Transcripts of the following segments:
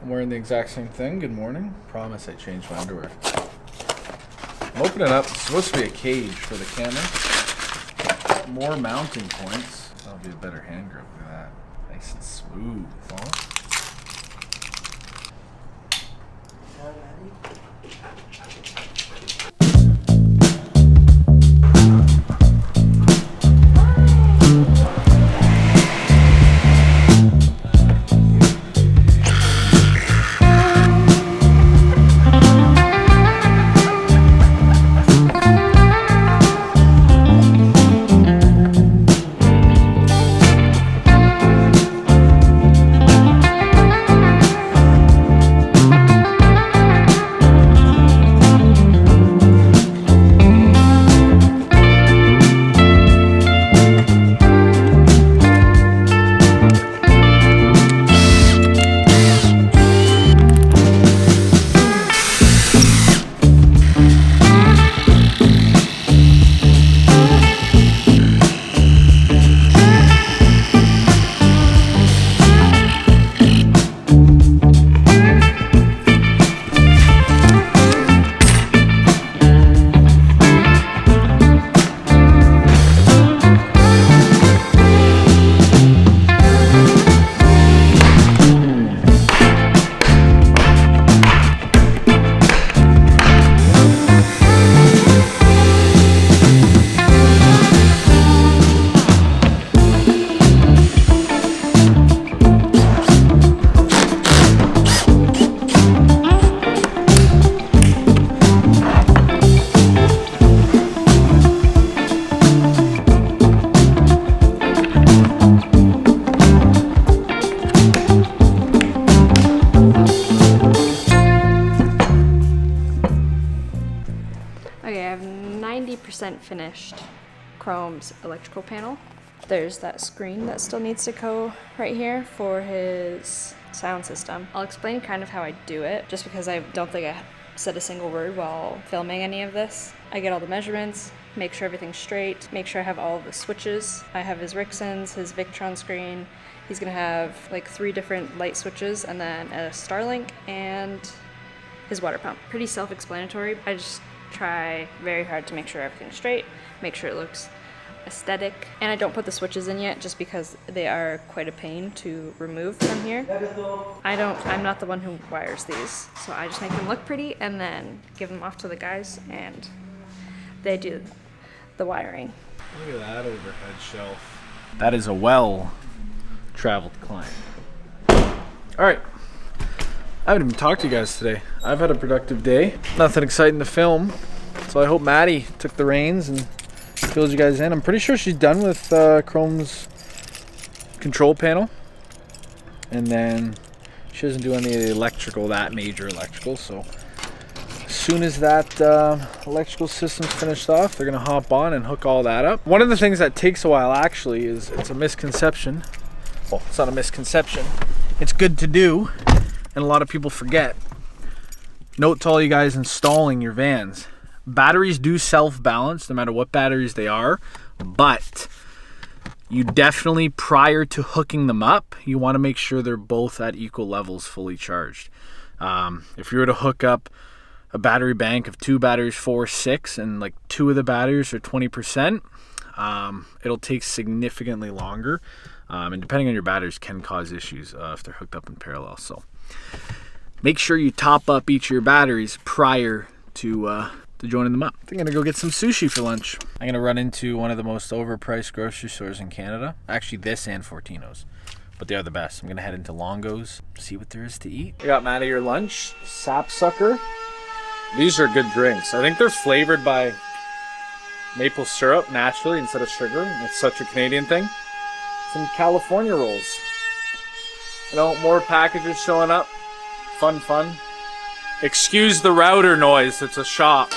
I'm wearing the exact same thing. Good morning. Promise I changed my underwear. I'm opening up. It's supposed to be a cage for the camera. More mounting points. That'll be a better hand grip. Look at that. Nice and smooth. Huh? Okay, I have 90% finished Chrome's electrical panel. There's that screen that still needs to go right here for his sound system. I'll explain kind of how I do it, just because I don't think I said a single word while filming any of this. I get all the measurements, make sure everything's straight, make sure I have all of the switches. I have his Rixon's, his Victron screen. He's gonna have like 3 different light switches and then a Starlink and his water pump. Pretty self-explanatory. I just try very hard to make sure everything's straight, make sure it looks aesthetic. And I don't put the switches in yet just because they are quite a pain to remove from here. I'm not the one who wires these, so I just make them look pretty and then give them off to the guys and they do the wiring. Look at that overhead shelf. That is a well-traveled client. All right. I haven't even talked to you guys today. I've had a productive day. Nothing exciting to film. So I hope Maddie took the reins and filled you guys in. I'm pretty sure she's done with Chrome's control panel. And then she doesn't do any of the electrical, that major electrical. So as soon as that electrical system's finished off, they're gonna hop on and hook all that up. One of the things that takes a while actually is, it's a misconception. Well, it's not a misconception. It's good to do. And a lot of people forget. Note to all you guys installing your vans. Batteries do self-balance no matter what batteries they are, but you definitely, prior to hooking them up, you want to make sure they're both at equal levels fully charged. If you were to hook up a battery bank of 2 batteries, 4, 6, and like 2 of the batteries are 20%, it'll take significantly longer. And depending on your batteries can cause issues if they're hooked up in parallel. So make sure you top up each of your batteries prior to joining them up. I think I'm gonna go get some sushi for lunch. I'm gonna run into one of the most overpriced grocery stores in Canada. Actually, this and Fortino's, but they are the best. I'm gonna head into Longo's, see what there is to eat. I got Maddie your lunch, sapsucker. These are good drinks. I think they're flavored by maple syrup naturally instead of sugar. It's such a Canadian thing. Some California rolls. You know, more packages showing up. Fun. Excuse the router noise, it's a shop.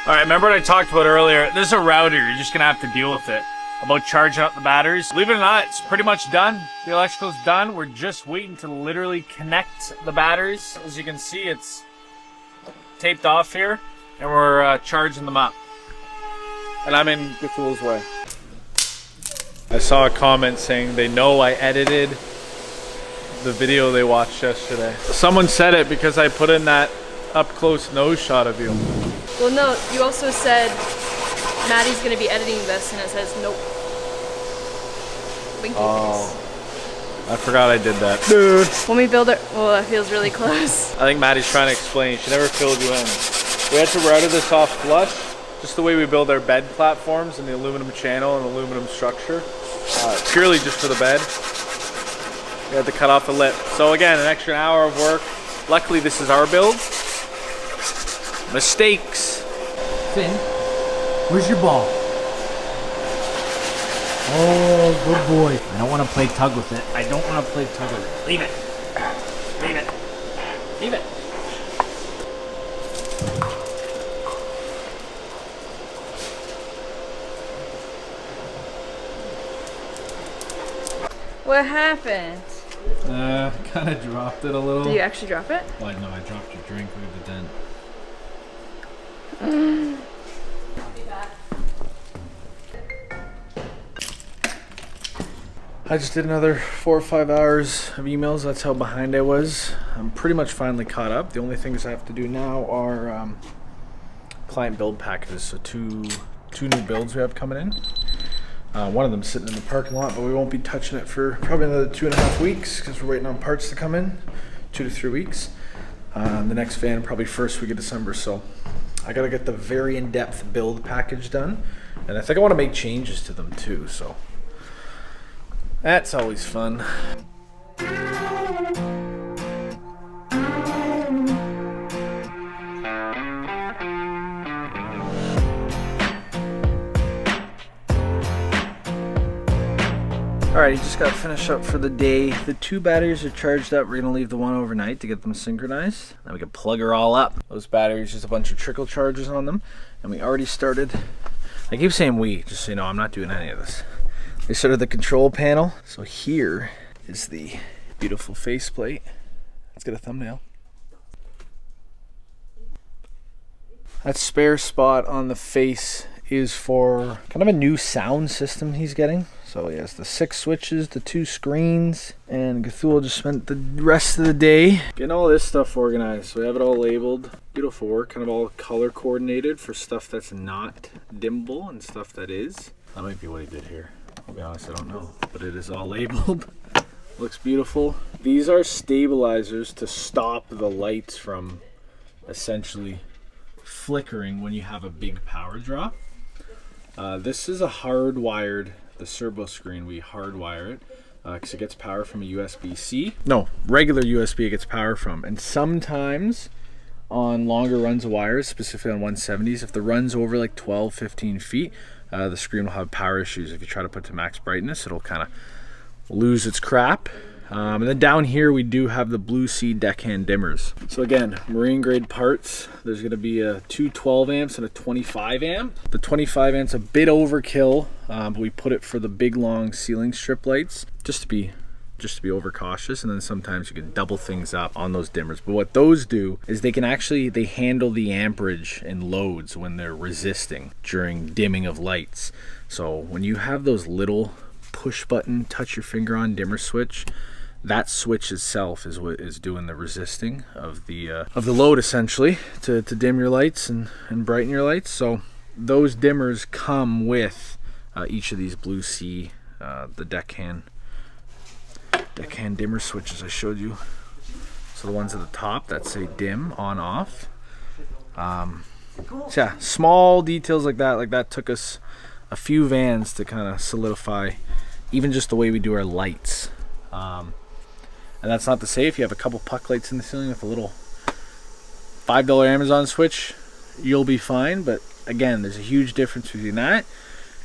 Alright, remember what I talked about earlier? There's a router, you're just gonna have to deal with it. About charging up the batteries. Believe it or not, it's pretty much done. The electrical's done. We're just waiting to literally connect the batteries. As you can see, it's taped off here, and we're charging them up. And I'm in Cthulhu's way. I saw a comment saying they know I edited the video they watched yesterday. Someone said it because I put in that up close nose shot of you. Well, no, you also said Maddie's gonna be editing this, and it says nope. Winky face. I forgot I did that. Dude. When we build it, well, that feels really close. I think Maddie's trying to explain. She never filled you in. We had to router this off flush, just the way we build our bed platforms and the aluminum channel and aluminum structure. Purely just for the bed. We had to cut off the lip. So again, an extra hour of work. Luckily, this is our build. Mistakes. Finn, where's your ball? Oh, good boy. I don't want to play tug with it. I don't want to play tug with it. Leave it. Leave it. Leave it. What happened? Kind of dropped it a little. Did you actually drop it? Well, no, I dropped your drink. Look at the dent. I just did another 4 or 5 hours of emails. That's how behind I was. I'm pretty much finally caught up. The only things I have to do now are client build packages. So two new builds we have coming in. One of them sitting in the parking lot, but we won't be touching it for probably another 2.5 weeks because we're waiting on parts to come in. 2 to 3 weeks. The next van probably first week of December. So I gotta get the very in-depth build package done, and I think I want to make changes to them too. So that's always fun. Alright, you just got finished up for the day. The 2 batteries are charged up. We're gonna leave the one overnight to get them synchronized. Then we can plug her all up. Those batteries, just a bunch of trickle charges on them. And we already started, I keep saying we, just so you know, I'm not doing any of this. We started the control panel. So here is the beautiful faceplate. Let's get a thumbnail. That spare spot on the face is for kind of a new sound system he's getting. So he has the 6 switches, the 2 screens, and Gathul just spent the rest of the day getting all this stuff organized. So we have it all labeled. Beautiful work, kind of all color coordinated for stuff that's not dimmable and stuff that is. That might be what he did here. I'll be honest, I don't know, but it is all labeled. Looks beautiful. These are stabilizers to stop the lights from essentially flickering when you have a big power drop. This is a hardwired, the servo screen, we hardwire it because it gets power from a USB-C. No, regular USB it gets power from. And sometimes on longer runs of wires, specifically on 170s, if the run's over like 12, 15 feet, the screen will have power issues. If you try to put to max brightness, it'll kind of lose its crap. And then down here we do have the Blue Sea deckhand dimmers. So again, marine grade parts. There's going to be a 2 12 amps and a 25 amp. The 25 amps a bit overkill, but we put it for the big long ceiling strip lights just to be overcautious. And then sometimes you can double things up on those dimmers. But what those do is they handle the amperage and loads when they're resisting during dimming of lights. So when you have those little push button, touch your finger on dimmer switch, that switch itself is what is doing the resisting of the load essentially to dim your lights and brighten your lights. So those dimmers come with each of these Blue Sea, the deckhand dimmer switches I showed you. So the ones at the top that say dim, on, off. So yeah, small details like that took us a few vans to kind of solidify, even just the way we do our lights. And that's not to say if you have a couple puck lights in the ceiling with a little $5 Amazon switch, you'll be fine. But again, there's a huge difference between that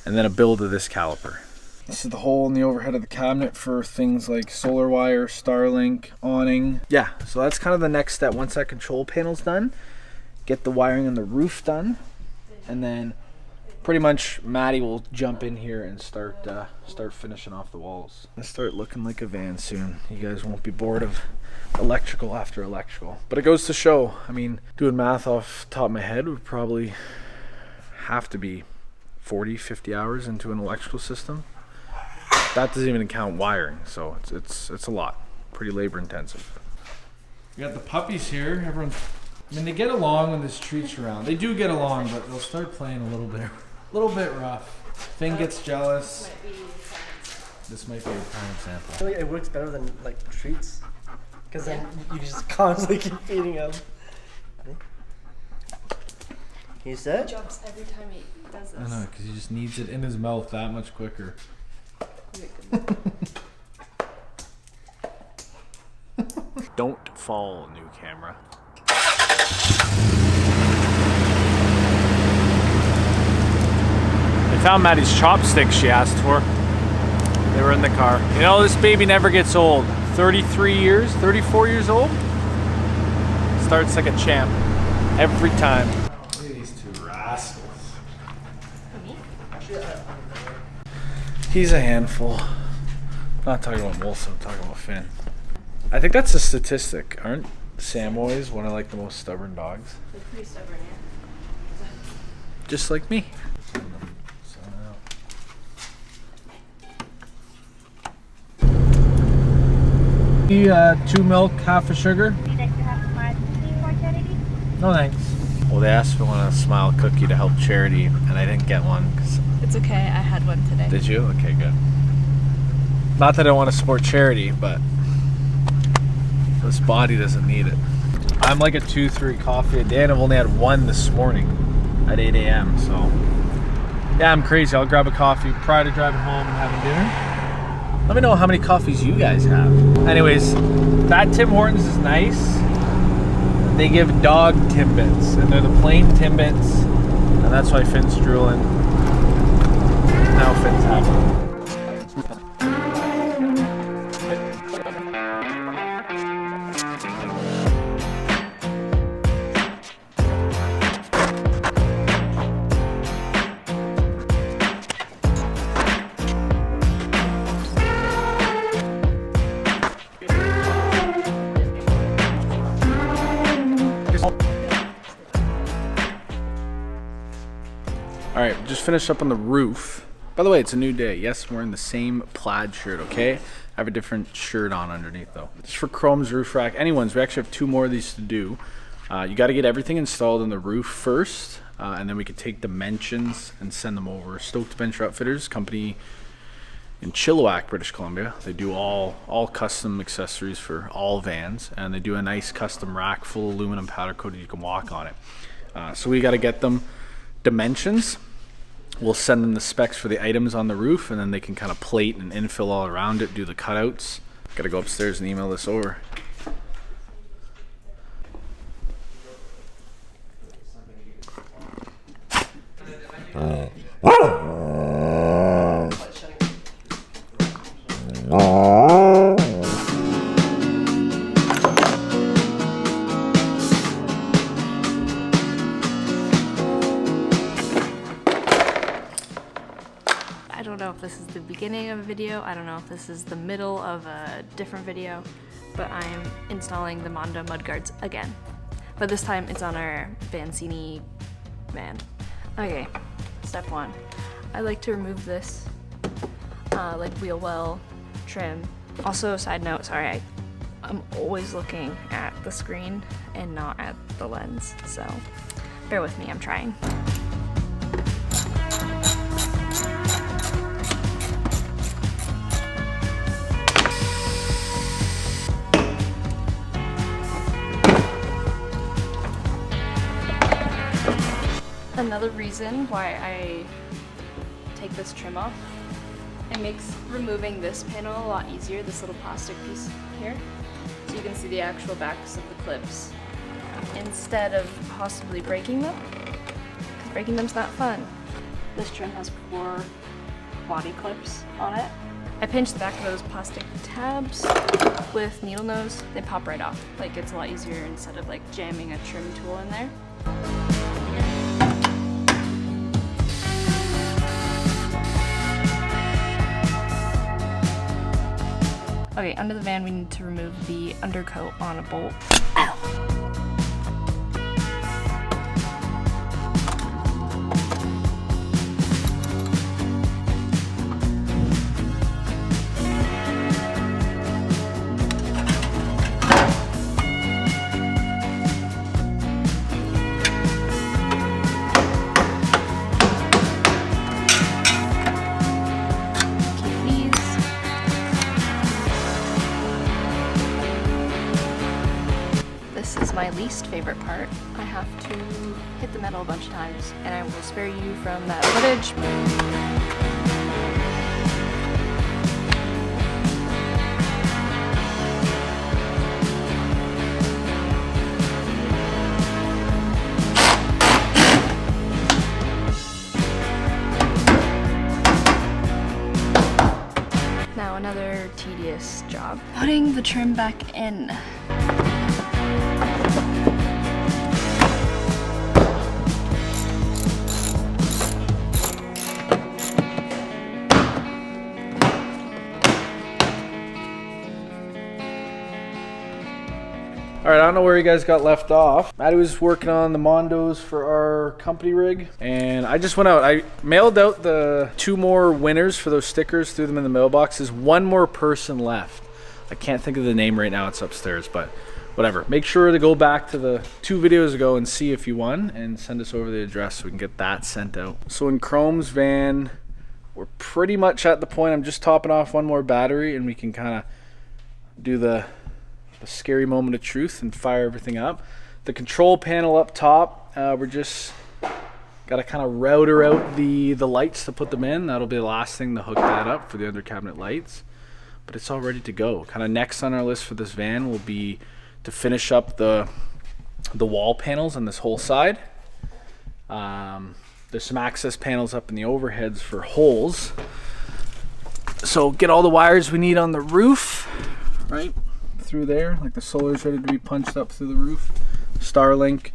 and then a build of this caliper. This is the hole in the overhead of the cabinet for things like solar wire, Starlink, awning. Yeah, so that's kind of the next step. Once that control panel's done, get the wiring on the roof done, and then pretty much Maddie will jump in here and start finishing off the walls. It'll start looking like a van soon. You guys won't be bored of electrical after electrical. But it goes to show, I mean, doing math off the top of my head would probably have to be 40, 50 hours into an electrical system. That doesn't even count wiring, so it's a lot. pretty labor intensive. We got the puppies here. Everyone's, I mean, they get along when there's treats around. They do get along, but they'll start playing a little bit rough. Finn gets jealous. This might be a prime example. I feel like it works better than like treats, because then you just constantly keep feeding him. He said? He jumps every time he does this. I know, because he just needs it in his mouth that much quicker. Don't fall, new camera. I found Maddie's chopsticks she asked for. They were in the car. You know, this baby never gets old. 33 years, 34 years old. Starts like a champ every time. Look at these two rascals. He's a handful. I'm not talking about Molson, I'm talking about Finn. I think that's a statistic. Aren't Samoyeds one of like the most stubborn dogs? They're pretty stubborn, yeah. Just like me. Two milk, half a sugar. No thanks. Well, they asked if I want a smile cookie to help charity, and I didn't get one. It's okay, I had one today. Did you? Okay, good. Not that I want to support charity, but this body doesn't need it. I'm like a 2-3 coffee a day, and I've only had one this morning at 8 a.m. So, yeah, I'm crazy. I'll grab a coffee prior to driving home and having dinner. Let me know how many coffees you guys have. Anyways, that Tim Hortons is nice. They give dog Timbits, and they're the plain Timbits, and that's why Finn's drooling. Now Finn's happy. All right, just finished up on the roof. By the way, it's a new day. Yes, I'm wearing the same plaid shirt, okay? I have a different shirt on underneath though. Just for Chrome's roof rack. Anyone's, we actually have 2 more of these to do. You gotta get everything installed on the roof first, and then we can take dimensions and send them over. Stoked Venture Outfitters, company in Chilliwack, British Columbia. They do all custom accessories for all vans, and they do a nice custom rack full aluminum powder coated. You can walk on it. So we gotta get them dimensions. We'll send them the specs for the items on the roof, and then they can kind of plate and infill all around it, do the cutouts. Gotta go upstairs and email this over. I don't know if this is the beginning of a video, I don't know if this is the middle of a different video, but I am installing the Mondo mudguards again. But this time it's on our Vancini van. Okay, step 1. I like to remove this like wheel well trim. Also, side note, sorry, I'm always looking at the screen and not at the lens, so bear with me, I'm trying. Another reason why I take this trim off, it makes removing this panel a lot easier, this little plastic piece here. So you can see the actual backs of the clips instead of possibly breaking them, because breaking them's not fun. This trim has 4 body clips on it. I pinch the back of those plastic tabs with needle nose, they pop right off. Like, it's a lot easier instead of like jamming a trim tool in there. Okay, under the van we need to remove the undercoat on a bolt. Ow! my least favorite part. I have to hit the metal a bunch of times, and I will spare you from that footage. Now another tedious job. Putting the trim back in. All right, I don't know where you guys got left off. Maddie was working on the Mondos for our company rig, and I just went out. I mailed out the 2 more winners for those stickers, threw them in the mailboxes. 1 more person left. I can't think of the name right now, it's upstairs, but whatever. Make sure to go back to the 2 videos ago and see if you won, and send us over the address so we can get that sent out. So in Chrome's van, we're pretty much at the point. I'm just topping off 1 more battery, and we can kind of do the scary moment of truth and fire everything up. The control panel up top, we're just got to kind of router out the lights to put them in. That'll be the last thing to hook that up for the under cabinet lights, but it's all ready to go. Kind of next on our list for this van will be to finish up the wall panels on this whole side. There's some access panels up in the overheads for holes, so get all the wires we need on the roof right through there, like the solar's ready to be punched up through the roof, Starlink,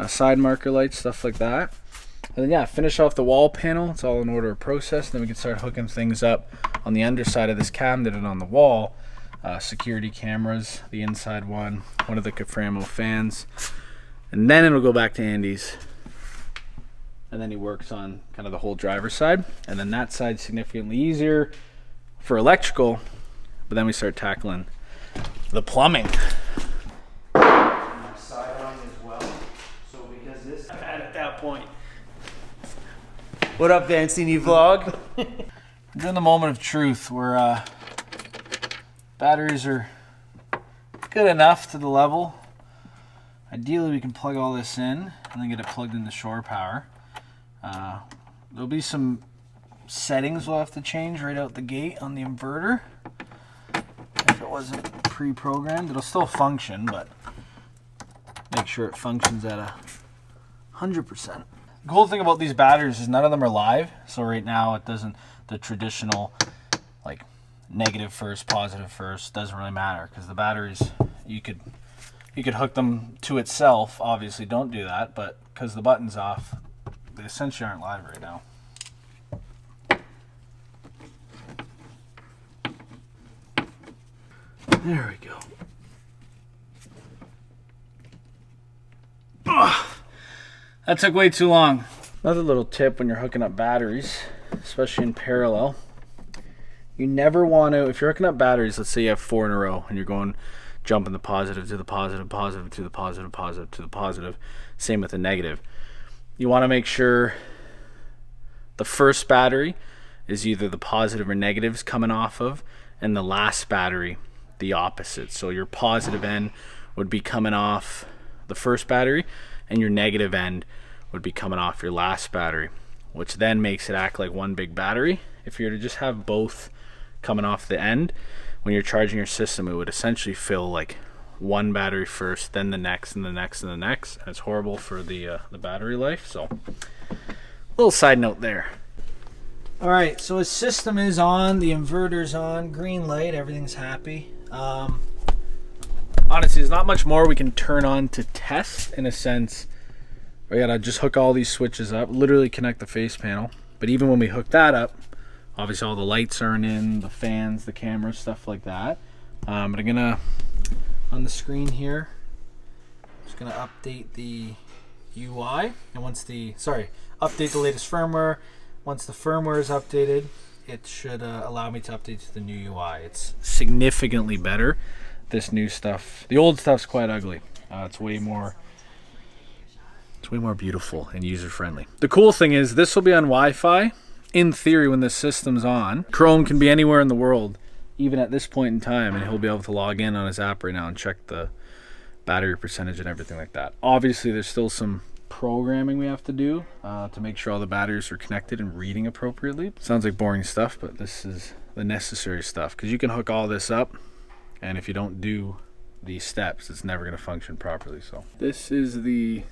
side marker lights, stuff like that. And then yeah, finish off the wall panel. It's all in order of process. Then we can start hooking things up on the underside of this cabinet and on the wall. Security cameras, the inside one of the Caframo fans, and then it'll go back to Andy's, and then he works on kind of the whole driver's side, and then that side's significantly easier for electrical, but then we start tackling the plumbing. Siding as well. So because this at that point. What up, Vancini vlog? During the moment of truth, where batteries are good enough to the level. Ideally, we can plug all this in and then get it plugged into shore power. There'll be some settings we'll have to change right out the gate on the inverter. If it wasn't pre-programmed, it'll still function, but make sure it functions at 100%. The cool thing about these batteries is none of them are live, so right now it doesn't, the traditional like negative first, positive first, doesn't really matter, because the batteries, you could hook them to itself. Obviously don't do that, but because the button's off, they essentially aren't live right now. There we go. Ugh, that took way too long. Another little tip when you're hooking up batteries, especially in parallel, you never want to, if you're hooking up batteries, let's say you have 4 in a row and you're going jumping the positive to the positive, positive to the positive, positive to the positive, same with the negative. You want to make sure the first battery is either the positive or negatives coming off of, and the last battery the opposite. So your positive end would be coming off the first battery, and your negative end would be coming off your last battery, which then makes it act like one big battery. If you were to just have both coming off the end, when you're charging your system, it would essentially fill like one battery first, then the next, and the next, and the next, and it's horrible for the battery life. So little side note there. All right, so his system is on, the inverter's on, green light, everything's happy. Honestly, there's not much more we can turn on to test, in a sense. We gotta just hook all these switches up, literally connect the face panel. But even when we hook that up, obviously all the lights aren't in, the fans, the camera, stuff like that. But I'm gonna, on the screen here, just gonna update the UI, and update the latest firmware. Once the firmware is updated, it should allow me to update to the new UI. It's significantly better, this new stuff. The old stuff's quite ugly. It's way more beautiful and user-friendly. The cool thing is this will be on Wi-Fi. In theory, when this system's on, Chrome can be anywhere in the world, even at this point in time, and he'll be able to log in on his app right now and check the battery percentage and everything like that. Obviously, there's still some programming we have to do to make sure all the batteries are connected and reading appropriately. Sounds like boring stuff, but this is the necessary stuff, because you can hook all this up, and if you don't do these steps, it's never going to function properly. So this is the,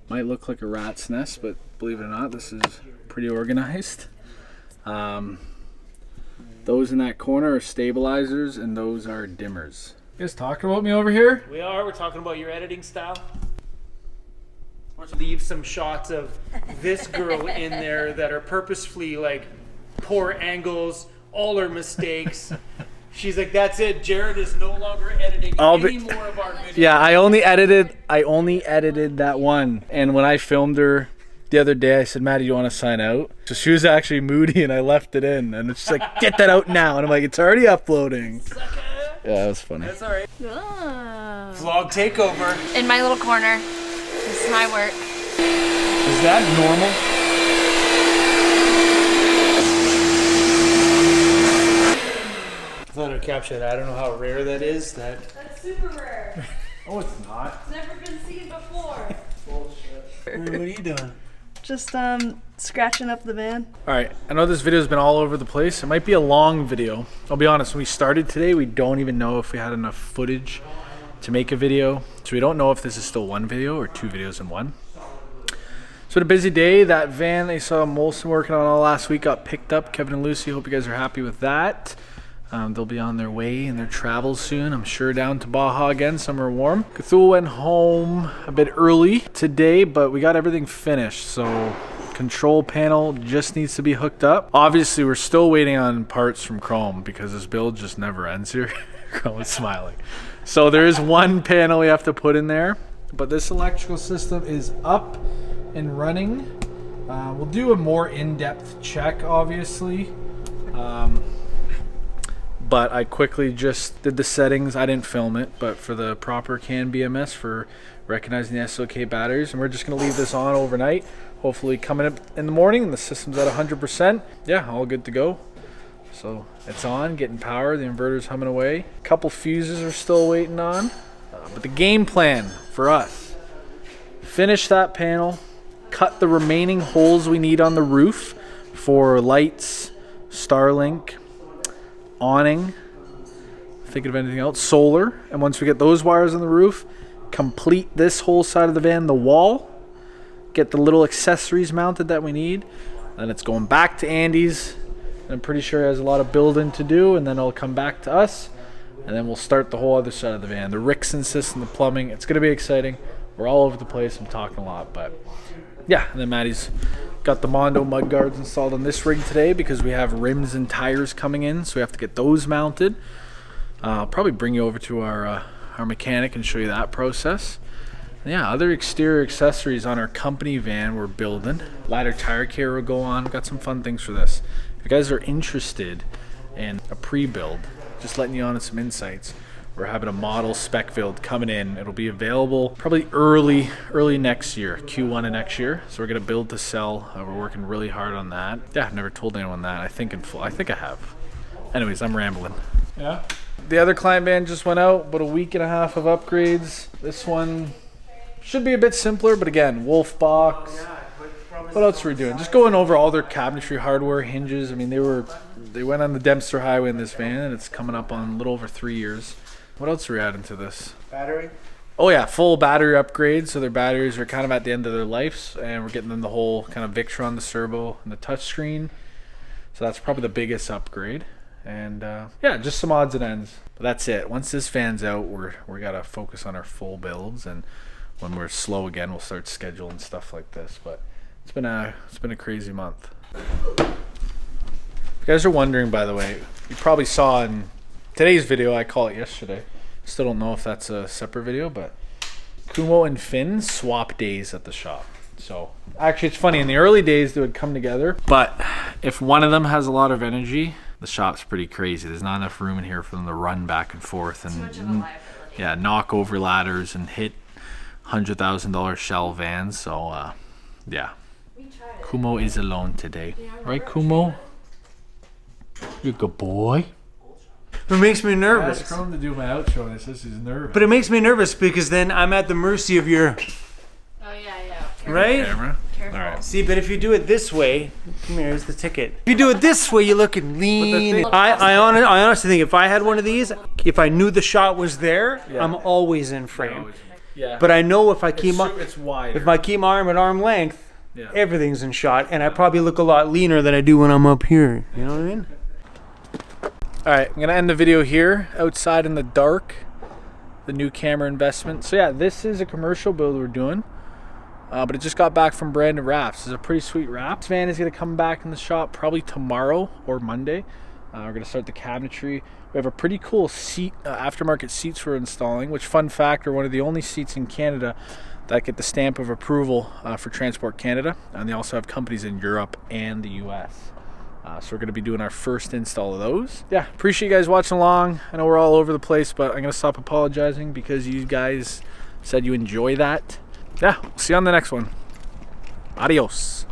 might look like a rat's nest, but believe it or not, this is pretty organized. Those in that corner are stabilizers, and those are dimmers. You guys talking about me over here? We are. We're talking about your editing style. Let's leave some shots of this girl in there that are purposefully like poor angles, all her mistakes. She's like, that's it. Jared is no longer editing any more of our videos. Yeah, I only edited that one. And when I filmed her the other day, I said, Maddie, you want to sign out? So she was actually moody, and I left it in. And it's like, get that out now. And I'm like, it's already uploading. Yeah, that was funny. That's all right. Oh. Vlog takeover. In my little corner. This is my work. Is that normal? I thought I'd capture that. I don't know how rare that is. That's super rare. Oh, it's not. It's never been seen before. What are you doing? Just scratching up the van. All right, I know this video's been all over the place. It might be a long video. I'll be honest, when we started today, we don't even know if we had enough footage to make a video. So we don't know if this is still one video or two videos in one. It's been a busy day. That van they saw Molson working on all last week got picked up. Kevin and Lucy, hope you guys are happy with that. They'll be on their way in their travels soon. I'm sure down to Baja again, somewhere warm. Cthulhu went home a bit early today, but we got everything finished. So control panel just needs to be hooked up. Obviously, we're still waiting on parts from Chrome because this build just never ends here. Chrome is smiling. So there is one panel we have to put in there, but this electrical system is up and running. We'll do a more in-depth check, obviously. But I quickly just did the settings. I didn't film it, but for the proper CAN BMS for recognizing the SOK batteries. And we're just going to leave this on overnight. Hopefully coming up in the morning, the system's at 100%. Yeah, all good to go. So it's on, getting power. The inverter's humming away. A couple fuses are still waiting on. But the game plan for us, finish that panel, cut the remaining holes we need on the roof for lights, Starlink, awning, thinking of anything else, solar. And once we get those wires on the roof, complete this whole side of the van, the wall, get the little accessories mounted that we need. Then it's going back to Andy's. I'm pretty sure he has a lot of building to do, and then it'll come back to us, and then we'll start the whole other side of the van, the Rickson system, the plumbing. It's going to be exciting. We're all over the place. I'm talking a lot, but yeah. And then Maddie's got the Mondo mud guards installed on this rig today because we have rims and tires coming in, so we have to get those mounted. I'll probably bring you over to our mechanic and show you that process. And yeah, other exterior accessories on our company van we're building. Ladder tire care will go on. Got some fun things for this. If you guys are interested in a pre-build, just letting you on some insights, we're having a model spec build coming in. It'll be available probably early next year, Q1 of next year. So we're gonna build to sell. We're working really hard on that. Yeah, I've never told anyone that. I think I have. Anyways, I'm rambling. Yeah. The other client van just went out, about a week and a half of upgrades. This one should be a bit simpler, but again, wolf box. What else are we doing? Just going over all their cabinetry hardware, hinges. I mean, they went on the Dempster Highway in this van, and it's coming up on a little over 3 years. What else are we adding to this? Battery? Oh yeah, full battery upgrade. So their batteries are kind of at the end of their lives, and we're getting them the whole kind of Victron, the servo, and the touchscreen. So that's probably the biggest upgrade. And yeah, just some odds and ends. But that's it. Once this van's out, we gotta focus on our full builds, and when we're slow again, we'll start scheduling stuff like this. But it's been a crazy month. If you guys are wondering, by the way, you probably saw in today's video, I call it yesterday. Still don't know if that's a separate video, but Kumo and Finn swap days at the shop. So actually, it's funny, in the early days they would come together, but if one of them has a lot of energy, the shop's pretty crazy. There's not enough room in here for them to run back and forth and yeah, knock over ladders and hit $100,000 shell vans. So yeah, Kumo is alone today, right Kumo? You're a good boy. It makes me nervous. Ask Chrome to do my outro, and it says he's nervous. But it makes me nervous because then I'm at the mercy of your, Oh yeah. right? Camera. Careful. All right. See, but if you do it this way, come here, here's the ticket. If you do it this way, you're looking lean. thing- I honestly think if I had one of these, if I knew the shot was there, I'm always in frame. Yeah. But I know if I keep it's wider. if I keep my arm at arm length, Yeah. everything's in shot, and I probably look a lot leaner than I do when I'm up here. You know what I mean? All right, I'm gonna end the video here, outside in the dark, the new camera investment. So yeah, this is a commercial build we're doing, but it just got back from Brandon Wraps. It's a pretty sweet wrap. This van is gonna come back in the shop probably tomorrow or Monday. We're gonna start the cabinetry. We have a pretty cool seat, aftermarket seats we're installing, which, fun fact, are one of the only seats in Canada that get the stamp of approval for Transport Canada, and they also have companies in Europe and the US. So we're going to be doing our first install of those. Yeah, appreciate you guys watching along. I know we're all over the place, but I'm going to stop apologizing because you guys said you enjoy that. Yeah, we'll see you on the next one. Adios.